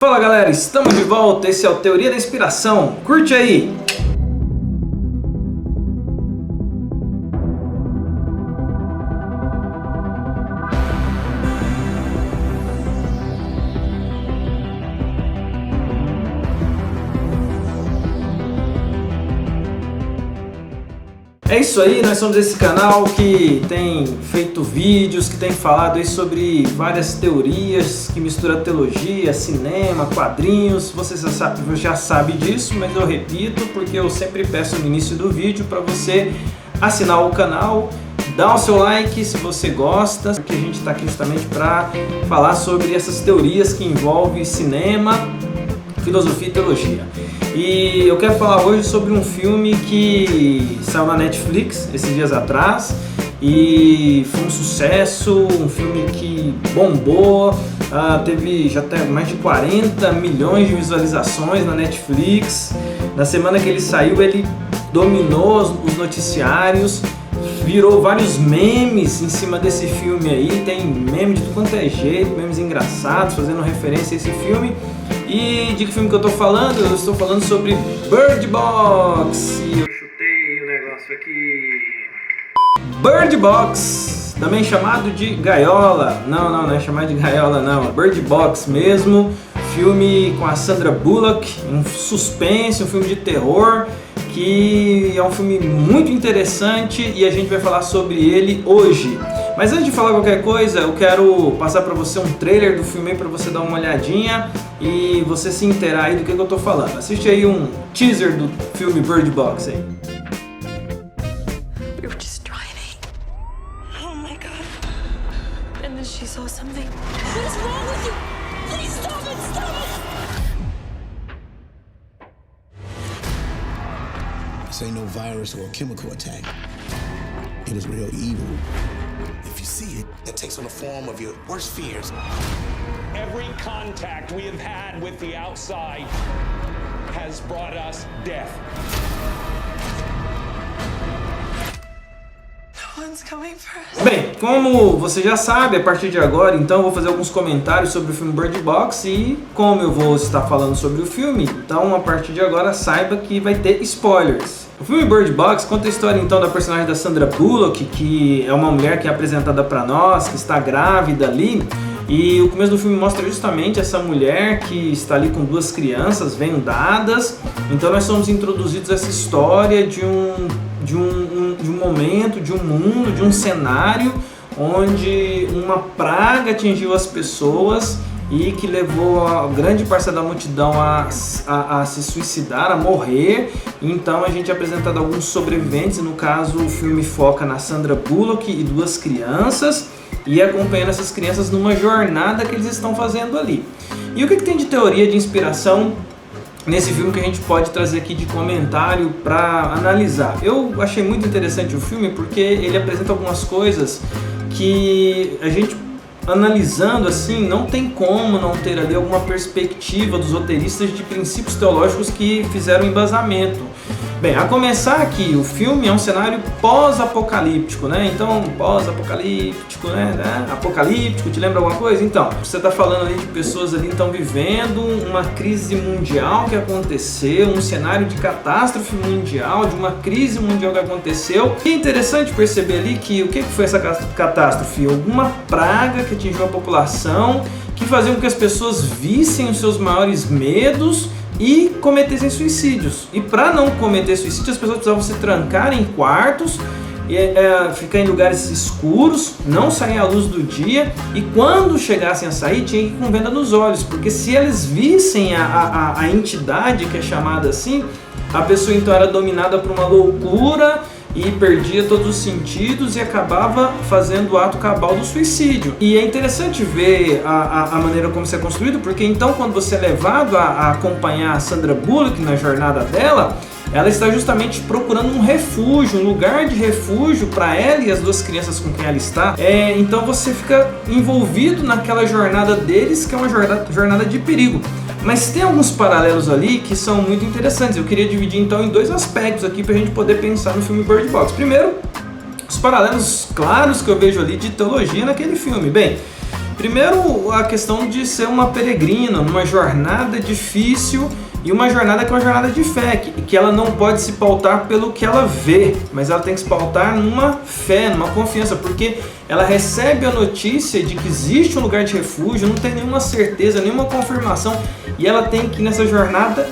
Fala galera, estamos de volta, esse é o Teoria da Inspiração, curte aí! É isso aí, nós somos esse canal que tem feito vídeos, que tem falado aí sobre várias teorias, que mistura teologia, cinema, quadrinhos. Você já sabe disso, mas eu repito porque eu sempre peço no início do vídeo para você assinar o canal, dar o seu like se você gosta, porque a gente está aqui justamente para falar sobre essas teorias que envolvem cinema, filosofia e teologia. E eu quero falar hoje sobre um filme que saiu na Netflix esses dias atrás e foi um sucesso, um filme que bombou, teve já até mais de 40 milhões de visualizações na Netflix. Na semana que ele saiu, ele dominou os noticiários, virou vários memes em cima desse filme aí, tem meme de tudo quanto é jeito, memes engraçados fazendo referência a esse filme. E de que filme que eu tô falando? Eu estou falando sobre Bird Box. E eu chutei o negócio aqui. Bird Box, também chamado de Gaiola. Não é chamado de Gaiola não, é Bird Box mesmo. Filme com a Sandra Bullock, um suspense, um filme de terror, que é um filme muito interessante e a gente vai falar sobre ele hoje. Mas antes de falar qualquer coisa, eu quero passar para você um trailer do filme para você dar uma olhadinha e você se inteirar aí do que eu tô falando. Assiste aí um teaser do filme Bird Box aí. We were just driving. Oh my God. And then she saw something. What is wrong with you? Please stop it, stop it! This ain't no virus or a chemical attack. It is real evil. If you see it, it takes on the form of your worst fears. Every contact we have had with the outside has brought us death. No one's coming for us. Bem, como você já sabe, a partir de agora, então eu vou fazer alguns comentários sobre o filme Bird Box e como eu vou estar falando sobre o filme, então a partir de agora saiba que vai ter spoilers. O filme Bird Box conta a história então da personagem da Sandra Bullock, que é uma mulher que é apresentada para nós, que está grávida ali, e o começo do filme mostra justamente essa mulher que está ali com duas crianças vendadas. Então nós somos introduzidos a essa história de um momento, de um mundo, de um cenário onde uma praga atingiu as pessoas e que levou a grande parcela da multidão a se suicidar, a morrer. Então a gente é apresentado alguns sobreviventes, no caso o filme foca na Sandra Bullock e duas crianças, e acompanhando essas crianças numa jornada que eles estão fazendo ali. E o que tem de teoria de inspiração nesse filme que a gente pode trazer aqui de comentário para analisar? Eu achei muito interessante o filme porque ele apresenta algumas coisas que a gente, analisando assim, não tem como não ter ali alguma perspectiva dos roteiristas de princípios teológicos que fizeram embasamento. Bem, a começar aqui, o filme é um cenário pós-apocalíptico, né? Então, pós-apocalíptico, né? Apocalíptico, te lembra alguma coisa? Então, você está falando ali de pessoas ali estão vivendo uma crise mundial que aconteceu, um cenário de catástrofe mundial, de uma crise mundial que aconteceu. E é interessante perceber ali que o que foi essa catástrofe? Alguma praga que atingiu a população, que fazia com que as pessoas vissem os seus maiores medos e cometessem suicídios. E para não cometer suicídio, as pessoas precisavam se trancar em quartos, ficar em lugares escuros, não sair à luz do dia, e quando chegassem a sair, tinha que ir com venda nos olhos, porque se eles vissem a entidade, que é chamada assim, a pessoa então era dominada por uma loucura e perdia todos os sentidos e acabava fazendo o ato cabal do suicídio. E é interessante ver a maneira como isso é construído, porque então quando você é levado a acompanhar a Sandra Bullock na jornada dela, ela está justamente procurando um refúgio, um lugar de refúgio para ela e as duas crianças com quem ela está. Então você fica envolvido naquela jornada deles, que é uma jornada de perigo. Mas tem alguns paralelos ali que são muito interessantes. Eu queria dividir então em dois aspectos aqui para a gente poder pensar no filme Bird Box. Primeiro, os paralelos claros que eu vejo ali de teologia naquele filme. Bem, Primeiro, a questão de ser uma peregrina, numa jornada difícil e uma jornada que é uma jornada de fé, que ela não pode se pautar pelo que ela vê, mas ela tem que se pautar numa fé, numa confiança, porque ela recebe a notícia de que existe um lugar de refúgio, não tem nenhuma certeza, nenhuma confirmação, e ela tem que ir nessa jornada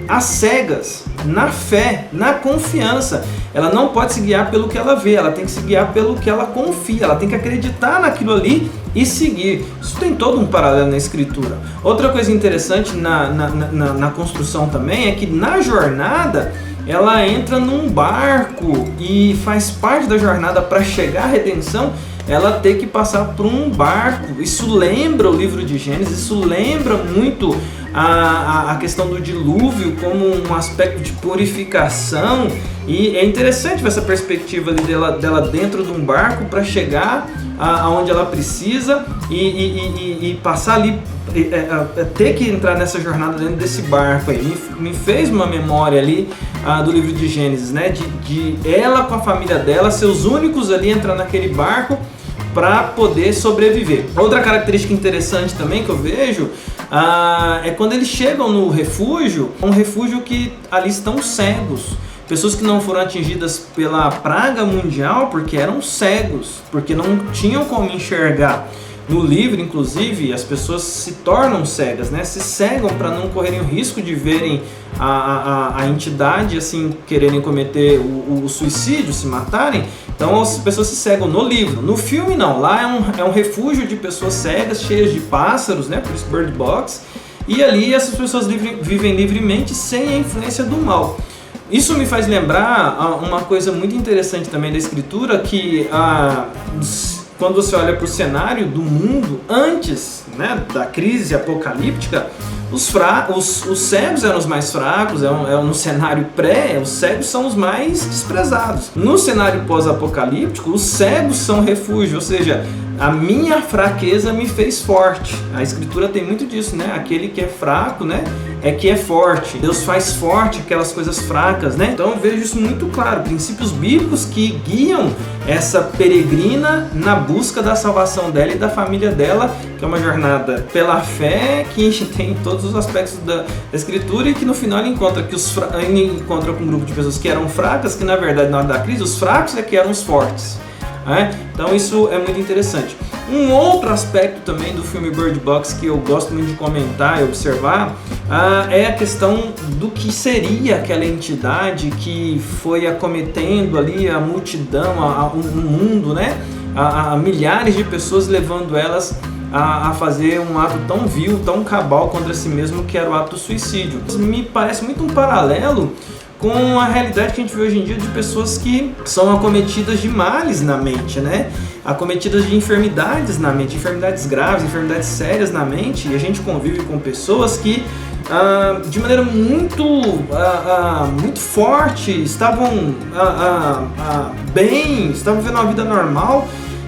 às cegas, na fé, na confiança. Ela não pode se guiar pelo que ela vê, ela tem que se guiar pelo que ela confia, ela tem que acreditar naquilo ali e seguir. Isso tem todo um paralelo na escritura. Outra coisa interessante na construção também é que na jornada ela entra num barco e faz parte da jornada para chegar à redenção. Ela tem que passar por um barco. Isso lembra o livro de Gênesis, isso lembra muito a questão do dilúvio como um aspecto de purificação, e é interessante ver essa perspectiva ali dela dentro de um barco para chegar aonde ela precisa e passar ali, ter que entrar nessa jornada dentro desse barco aí. Me fez uma memória ali do livro de Gênesis, né? De ela com a família dela, seus únicos ali, entrar naquele barco para poder sobreviver. Outra característica interessante também que eu vejo é quando eles chegam no refúgio, um refúgio que ali estão cegos. Pessoas que não foram atingidas pela praga mundial porque eram cegos, porque não tinham como enxergar. No livro, inclusive, as pessoas se tornam cegas, né? Se cegam para não correrem o risco de verem a entidade, assim, quererem cometer o suicídio, se matarem. Então as pessoas se cegam no livro. No filme não, lá é um refúgio de pessoas cegas, cheias de pássaros, né? Por isso Bird Box. E ali essas pessoas vivem livremente sem a influência do mal. Isso me faz lembrar uma coisa muito interessante também da escritura, que quando você olha para o cenário do mundo antes, né, da crise apocalíptica, os cegos eram os mais fracos, no cenário pré, os cegos são os mais desprezados. No cenário pós-apocalíptico, os cegos são refúgio, ou seja, a minha fraqueza me fez forte. A escritura tem muito disso, né? Aquele que é fraco, né, é que é forte. Deus faz forte aquelas coisas fracas, né? Então eu vejo isso muito claro, princípios bíblicos que guiam essa peregrina na busca da salvação dela e da família dela, que é uma jornada pela fé, que tem todos os aspectos da escritura, e que no final ele encontra encontra com um grupo de pessoas que eram fracas, que na verdade na hora da crise os fracos é que eram os fortes. Então isso é muito interessante. Um outro aspecto também do filme Bird Box que eu gosto muito de comentar e observar é a questão do que seria aquela entidade que foi acometendo ali a multidão, o mundo, né? A milhares de pessoas, levando elas a fazer um ato tão vil, tão cabal contra si mesmo, que era o ato do suicídio. Me parece muito um paralelo com a realidade que a gente vê hoje em dia de pessoas que são acometidas de males na mente, né? Acometidas de enfermidades na mente, enfermidades graves, enfermidades sérias na mente, e a gente convive com pessoas que de maneira muito forte estavam bem, estavam vivendo uma vida normal,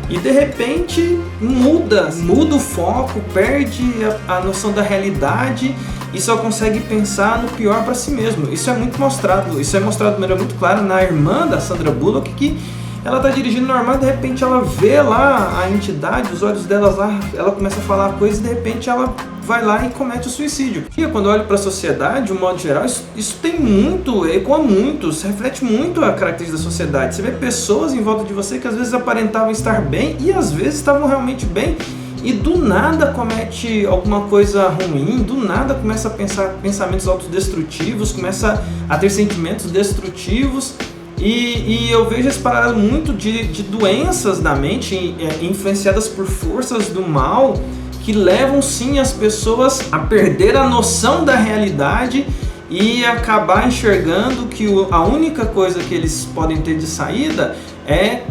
e de repente muda o foco, perde a noção da realidade e só consegue pensar no pior para si mesmo. Isso é mostrado de maneira muito clara na irmã da Sandra Bullock, que ela está dirigindo normal, de repente ela vê lá a entidade, os olhos dela lá, ela começa a falar coisas e de repente ela vai lá e comete o suicídio. E quando eu olho para a sociedade, de um modo geral, isso tem muito, ecoa muito, se reflete muito a característica da sociedade. Você vê pessoas em volta de você que às vezes aparentavam estar bem e às vezes estavam realmente bem, e do nada comete alguma coisa ruim, do nada começa a pensar pensamentos autodestrutivos, começa a ter sentimentos destrutivos. E eu vejo esse paralelo muito de doenças da mente influenciadas por forças do mal, que levam sim as pessoas a perder a noção da realidade e acabar enxergando que a única coisa que eles podem ter de saída é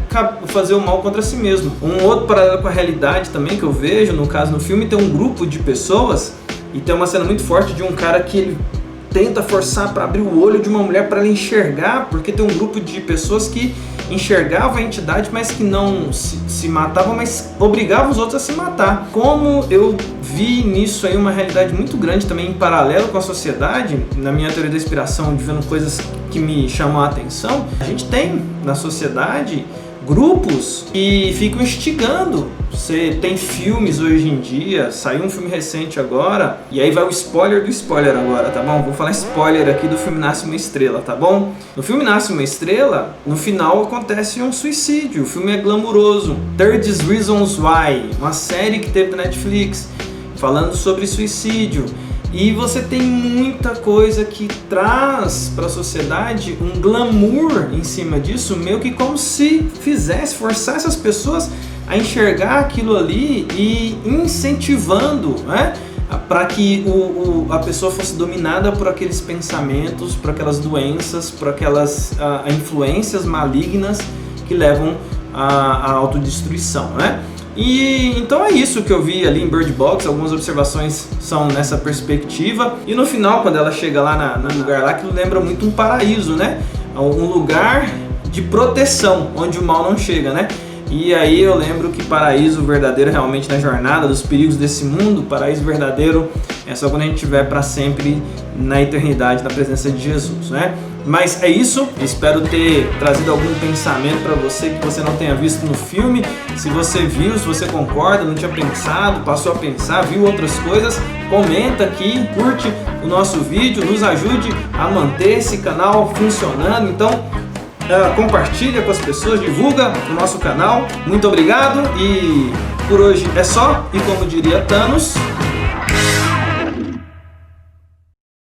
fazer o mal contra si mesmo. Um outro paralelo com a realidade também que eu vejo, no caso no filme, tem um grupo de pessoas, e tem uma cena muito forte de um cara que ele tenta forçar para abrir o olho de uma mulher para ela enxergar, porque tem um grupo de pessoas que enxergavam a entidade, mas que não se matavam, mas obrigavam os outros a se matar. Como eu vi nisso aí uma realidade muito grande também em paralelo com a sociedade, na minha teoria da inspiração, de vendo coisas que me chamam a atenção, a gente tem na sociedade grupos que ficam instigando Você tem filmes hoje em dia, saiu um filme recente agora, e aí vai o spoiler do spoiler agora, tá bom? Vou falar spoiler aqui do filme Nasce Uma Estrela, tá bom? No filme Nasce Uma Estrela, no final acontece um suicídio, o filme é glamuroso. 30 Reasons Why, uma série que teve na Netflix, falando sobre suicídio. E você tem muita coisa que traz para a sociedade um glamour em cima disso, meio que como se forçasse as pessoas a enxergar aquilo ali e incentivando, né, para que a pessoa fosse dominada por aqueles pensamentos, por aquelas doenças, por aquelas influências malignas que levam à autodestruição, né? E então é isso que eu vi ali em Bird Box, algumas observações são nessa perspectiva. E no final, quando ela chega lá no lugar lá, aquilo lembra muito um paraíso, né? Um lugar de proteção, onde o mal não chega, né? E aí eu lembro que paraíso verdadeiro realmente na jornada dos perigos desse mundo, paraíso verdadeiro é só quando a gente estiver para sempre na eternidade, na presença de Jesus, né? Mas é isso, espero ter trazido algum pensamento para você que você não tenha visto no filme. Se você viu, se você concorda, não tinha pensado, passou a pensar, viu outras coisas, comenta aqui, curte o nosso vídeo, nos ajude a manter esse canal funcionando. Então compartilha com as pessoas, divulga o nosso canal. Muito obrigado e por hoje é só. E como diria Thanos...